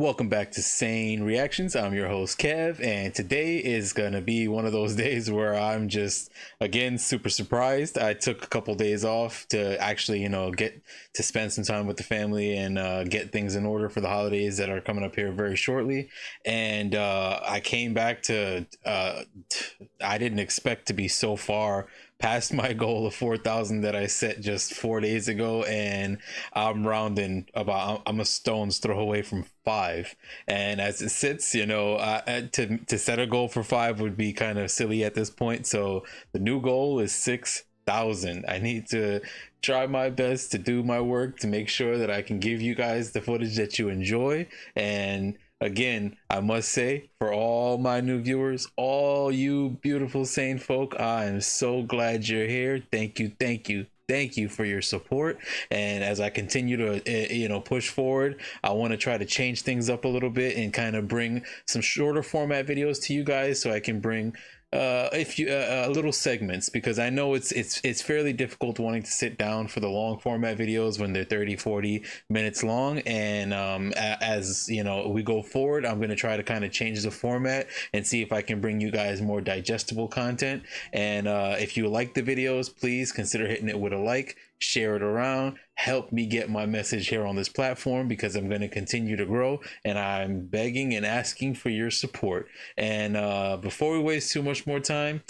Welcome back to Sane Reactions. I'm your host Kev, and today is gonna be one of those days where I'm just again super surprised. I took a couple days off to actually, get to spend some time with the family and get things in order for the holidays that are coming up here very shortly. And I came back to I didn't expect to be so far past my goal of 4,000 that I set just 4 days ago, and I'm rounding I'm a stone's throw away from 5. And as it sits, to set a goal for 5 would be kind of silly at this point. So the new goal is 6,000. I need to try my best to do my work to make sure that I can give you guys the footage that you enjoy. And again, I must say, for all my new viewers, all you beautiful sane folk, I am so glad you're here. Thank you for your support. And as I continue to push forward, I want to try to change things up a little bit and kind of bring some shorter format videos to you guys, so I can bring little segments, because I know it's fairly difficult wanting to sit down for the long format videos when they're 30-40 minutes long. And as we go forward, I'm going to try to kind of change the format and see if I can bring you guys more digestible content. And if you like the videos, please consider hitting it with a like, share it around, help me get my message here on this platform, because I'm going to continue to grow, and I'm begging and asking for your support. And before we waste too much more time,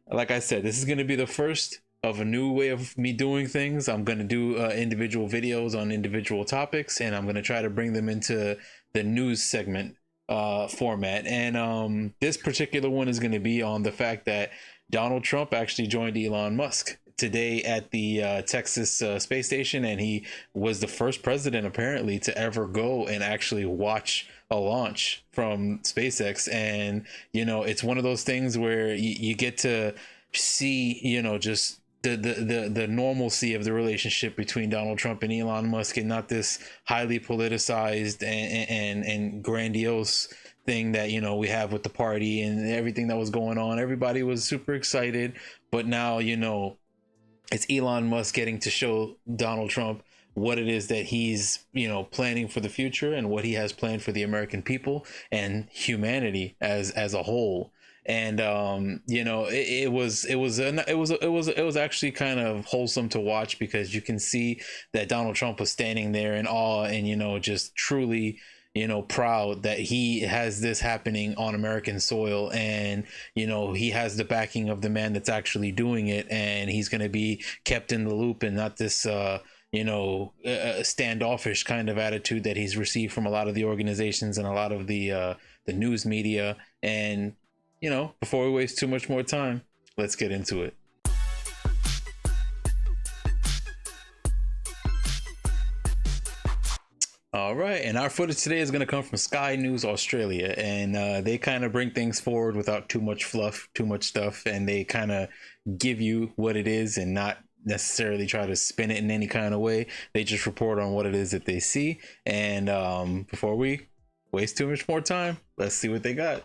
like I said, this is going to be the first of a new way of me doing things. I'm going to do individual videos on individual topics, and I'm going to try to bring them into the news segment format. And this particular one is going to be on the fact that Donald Trump actually joined Elon Musk today at the Texas space station, and he was the first president apparently to ever go and actually watch a launch from SpaceX. And it's one of those things where you get to see just the normalcy of the relationship between Donald Trump and Elon Musk, and not this highly politicized and grandiose thing that we have with the party and everything that was going on. Everybody was super excited, but now it's Elon Musk getting to show Donald Trump what it is that he's planning for the future, and what he has planned for the American people and humanity as a whole. And it was actually kind of wholesome to watch, because you can see that Donald Trump was standing there in awe and just truly proud that he has this happening on American soil. And he has the backing of the man that's actually doing it, and he's going to be kept in the loop, and not this standoffish kind of attitude that he's received from a lot of the organizations and a lot of the news media. And before we waste too much more time, let's get into it. All right, and our footage today is going to come from Sky News Australia, and they kind of bring things forward without too much fluff, too much stuff, and they kind of give you what it is and not necessarily try to spin it in any kind of way. They just report on what it is that they see. And before we waste too much more time, let's see what they got.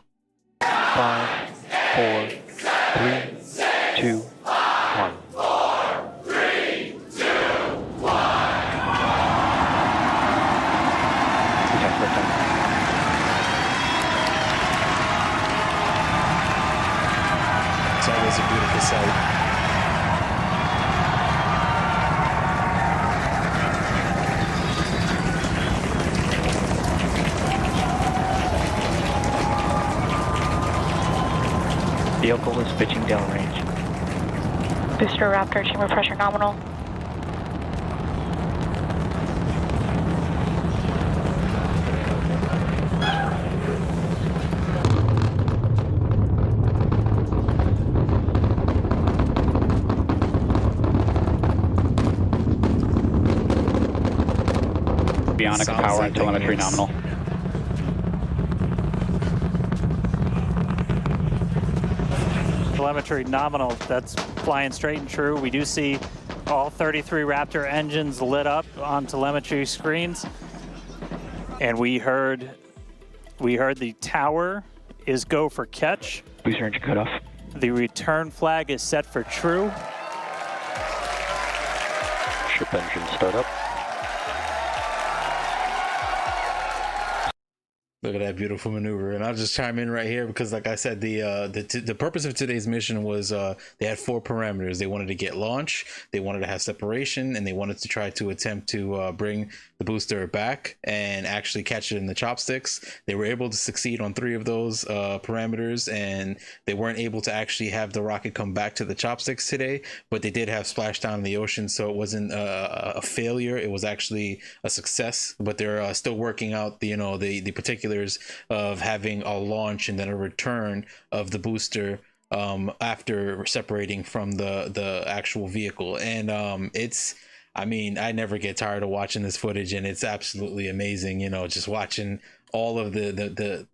5, 4, 3, 2, 1. It's always a beautiful sight. Vehicle is pitching downrange. Booster Raptor, chamber pressure nominal. Bionic power and telemetry nominal. Telemetry nominal, that's flying straight and true. We do see all 33 Raptor engines lit up on telemetry screens. And we heard the tower is go for catch. Booster engine cutoff. The return flag is set for true. Ship engine startup. Look at that beautiful maneuver. And I'll just chime in right here because, like I said, the purpose of today's mission was they had 4 parameters. They wanted to get launch, they wanted to have separation, and they wanted to try to attempt to bring the booster back and actually catch it in the chopsticks. They were able to succeed on 3 of those parameters, and they weren't able to actually have the rocket come back to the chopsticks today, but they did have splashdown in the ocean, so it wasn't a failure. It was actually a success, but they're still working out the particulars of having a launch and then a return of the booster after separating from the actual vehicle. And I mean, I never get tired of watching this footage, and it's absolutely amazing, just watching all of the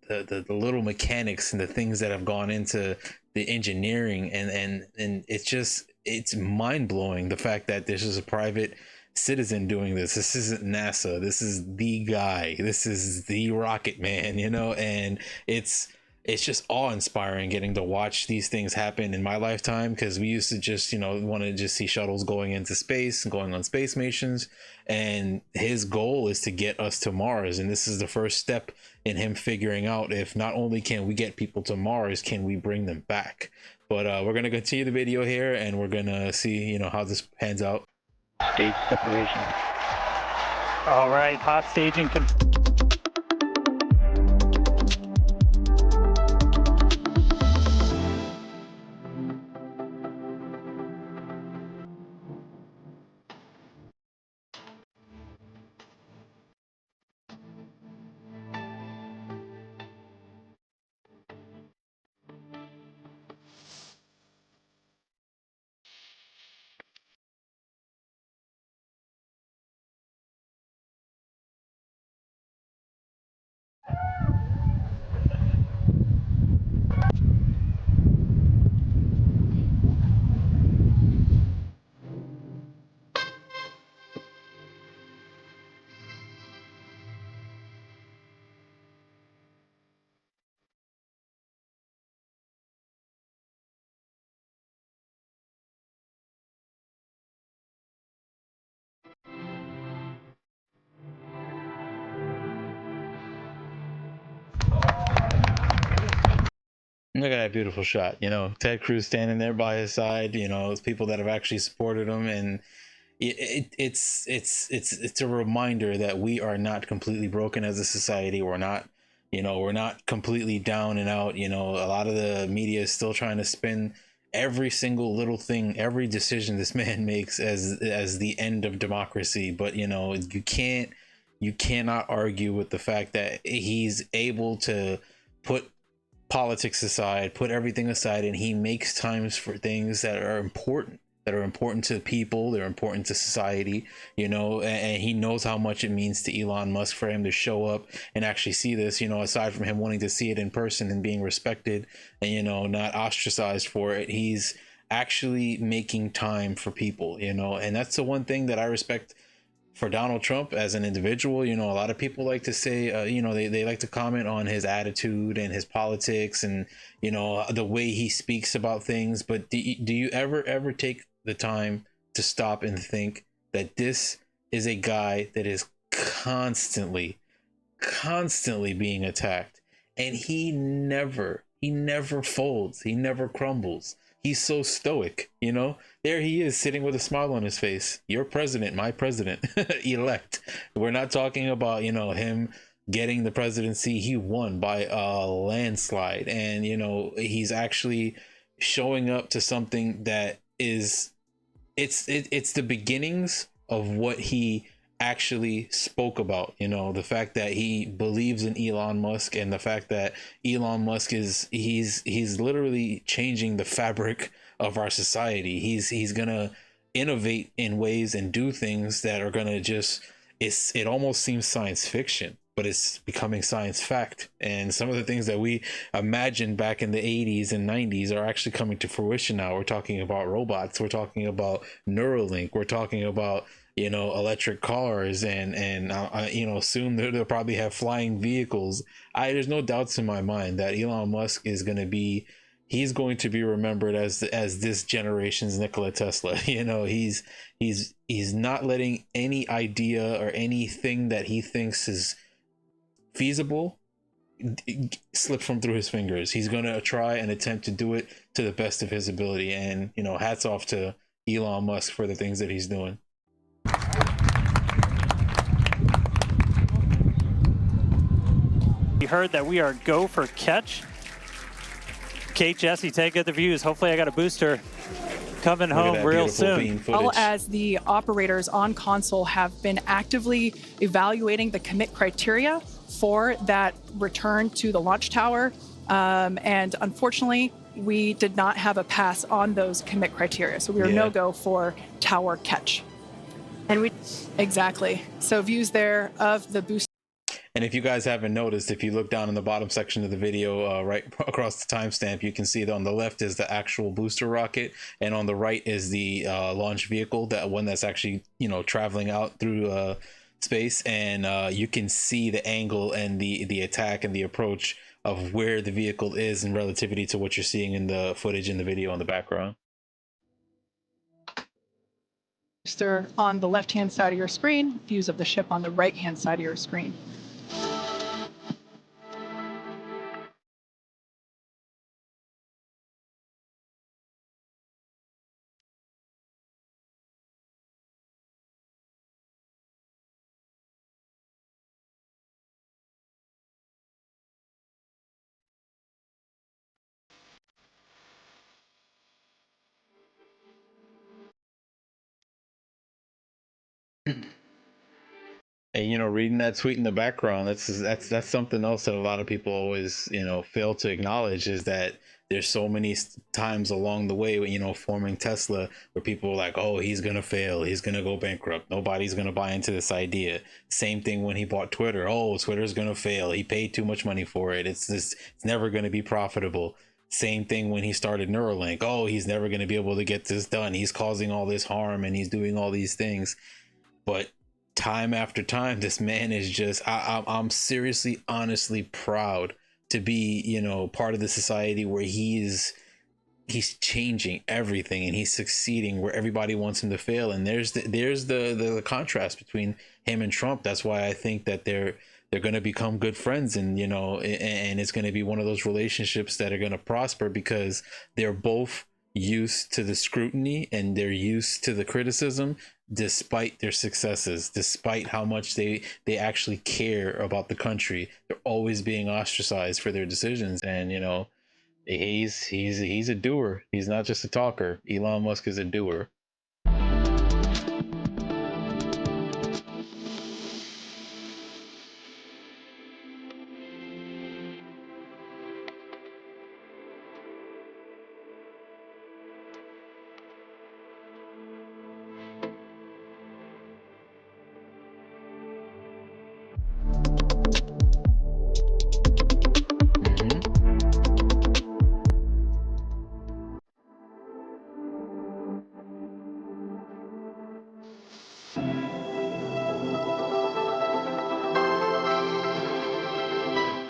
little mechanics and the things that have gone into the engineering, and it's mind-blowing, the fact that this is a private citizen doing this. This isn't NASA. This is the guy. This is the rocket man, and it's just awe-inspiring getting to watch these things happen in my lifetime, because we used to just want to just see shuttles going into space and going on space missions, and his goal is to get us to Mars, and this is the first step in him figuring out if not only can we get people to Mars, can we bring them back. But we're going to continue the video here, and we're going to see how this pans out. Stage separation. All right, hot staging. Look at that beautiful shot. Ted Cruz standing there by his side. It's people that have actually supported him, and it's a reminder that we are not completely broken as a society. We're not completely down and out. A lot of the media is still trying to spin every single little thing, every decision this man makes as the end of democracy. But you cannot argue with the fact that he's able to put politics aside, put everything aside, and he makes times for things that are important to people, they're important to society, and he knows how much it means to Elon Musk for him to show up and actually see this, aside from him wanting to see it in person and being respected and, not ostracized for it. He's actually making time for people, and that's the one thing that I respect for Donald Trump as an individual. A lot of people like to say, they like to comment on his attitude and his politics and, the way he speaks about things. But do you ever take the time to stop and think that this is a guy that is constantly being attacked, and he never folds, he never crumbles. He's so stoic, there he is sitting with a smile on his face. Your president, my president, elect. We're not talking about him getting the presidency. He won by a landslide, and he's actually showing up to something that is it's the beginnings of what he actually spoke about. The fact that he believes in Elon Musk, and the fact that Elon Musk he's literally changing the fabric of our society. He's gonna innovate in ways and do things that are gonna it almost seems science fiction, but it's becoming science fact. And some of the things that we imagined back in the 80s and 90s are actually coming to fruition now. We're talking about robots, we're talking about Neuralink, we're talking about electric cars, and soon they'll probably have flying vehicles. There's no doubts in my mind that Elon Musk is going to be remembered as this generation's Nikola Tesla. He's not letting any idea or anything that he thinks is feasible slip from through his fingers. He's going to try and attempt to do it to the best of his ability. And, you know, hats off to Elon Musk for the things that he's doing. You heard that we are go for catch. Kate, Jesse, take good the views. Hopefully I got a booster coming home real soon. Well, as the operators on console have been actively evaluating the commit criteria for that return to the launch tower. And unfortunately, we did not have a pass on those commit criteria. So we were no-go for tower catch. And exactly. So views there of the booster. And if you guys haven't noticed, if you look down in the bottom section of the video, right across the timestamp, you can see that on the left is the actual booster rocket, and on the right is the launch vehicle, that one that's actually, you know, traveling out through space. And you can see the angle and the attack and the approach of where the vehicle is in relativity to what you're seeing in the footage in the video on the background. Booster on the left-hand side of your screen, views of the ship on the right-hand side of your screen. And, you know, reading that tweet in the background, that's something else that a lot of people always, you know, fail to acknowledge, is that there's so many times along the way, you know, forming Tesla, where people are like, oh, he's gonna fail, he's gonna go bankrupt, nobody's gonna buy into this idea. Same thing when he bought Twitter. Oh, Twitter's gonna fail, he paid too much money for it, it's never gonna be profitable. Same thing when he started Neuralink. Oh, he's never gonna be able to get this done, he's causing all this harm and he's doing all these things. But time after time, this man is just, I'm seriously, honestly proud to be, you know, part of the society where he's changing everything and he's succeeding where everybody wants him to fail. And there's the contrast between him and Trump. That's why I think that they're going to become good friends, and, you know, and it's going to be one of those relationships that are going to prosper, because they're both used to the scrutiny and they're used to the criticism, despite their successes, despite how much they actually care about the country. They're always being ostracized for their decisions. And, you know, he's a doer. He's not just a talker. Elon Musk is a doer.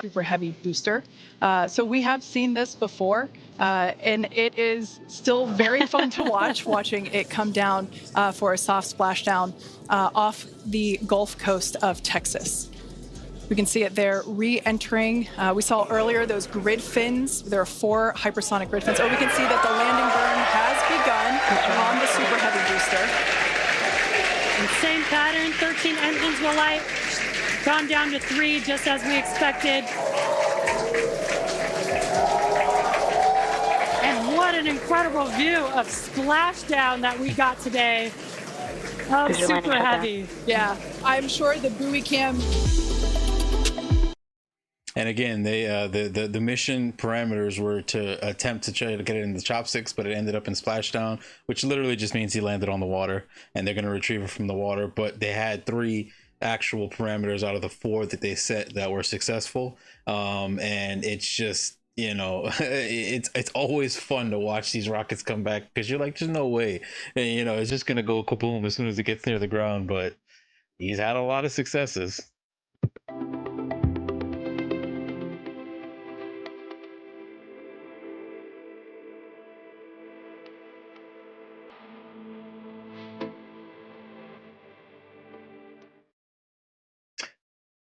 Super heavy booster. So we have seen this before, and it is still very fun to watch, watching it come down for a soft splashdown off the Gulf Coast of Texas. We can see it there re-entering. We saw earlier those grid fins. There are 4 hypersonic grid fins. Oh, we can see that the landing burn has begun on the super heavy booster. And same pattern, 13 engines will light. Gone down to 3, just as we expected. And what an incredible view of splashdown that we got today. Oh, super heavy. Yeah, I'm sure the buoy cam. And again, they the mission parameters were to attempt to try to get it in the chopsticks, but it ended up in splashdown, which literally just means he landed on the water, and they're going to retrieve it from the water. But they had 3 actual parameters out of the 4 that they set that were successful. And it's just, you know, it's always fun to watch these rockets come back, because you're like, there's no way, and, you know, it's just gonna go kaboom as soon as it gets near the ground. But he's had a lot of successes.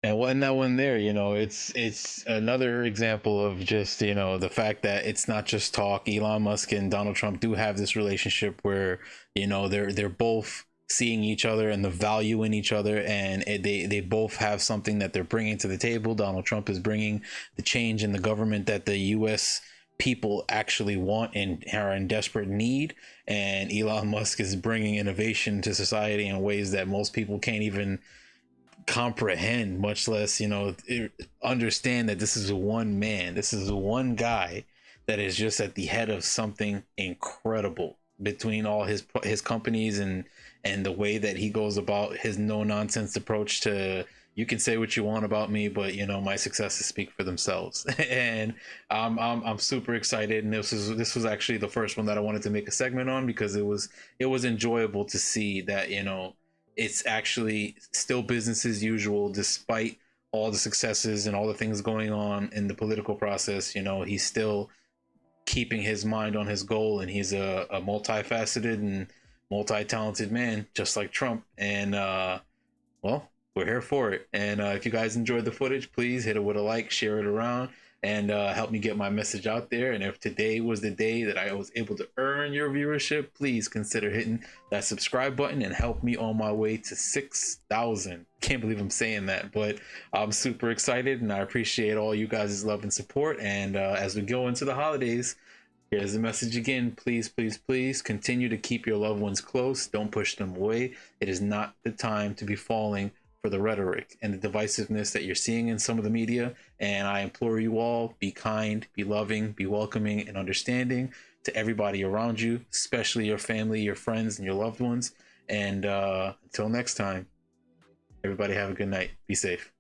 And when that one there, it's another example of just, the fact that it's not just talk. Elon Musk and Donald Trump do have this relationship where, they're both seeing each other and the value in each other, and they both have something that they're bringing to the table. Donald Trump is bringing the change in the government that the US people actually want and are in desperate need, and Elon Musk is bringing innovation to society in ways that most people can't even comprehend, much less understand that this is one man, this is one guy that is just at the head of something incredible between all his companies and the way that he goes about his no nonsense approach to, you can say what you want about me, but my successes speak for themselves. And I'm super excited, and this was actually the first one that I wanted to make a segment on, because it was enjoyable to see that it's actually still business as usual despite all the successes and all the things going on in the political process. He's still keeping his mind on his goal, and he's a multifaceted and multi-talented man, just like Trump. And well, we're here for it. And if you guys enjoyed the footage, please hit it with a like, share it around, and help me get my message out there. And if today was the day that I was able to earn your viewership, please consider hitting that subscribe button and help me on my way to 6,000. Can't believe I'm saying that, but I'm super excited, and I appreciate all you guys' love and support. And as we go into the holidays, here's the message again. Please, please, please continue to keep your loved ones close. Don't push them away. It is not the time to be falling for the rhetoric and the divisiveness that you're seeing in some of the media. And I implore you all, be kind, be loving, be welcoming and understanding to everybody around you, especially your family, your friends, and your loved ones. And until next time, everybody have a good night. Be safe.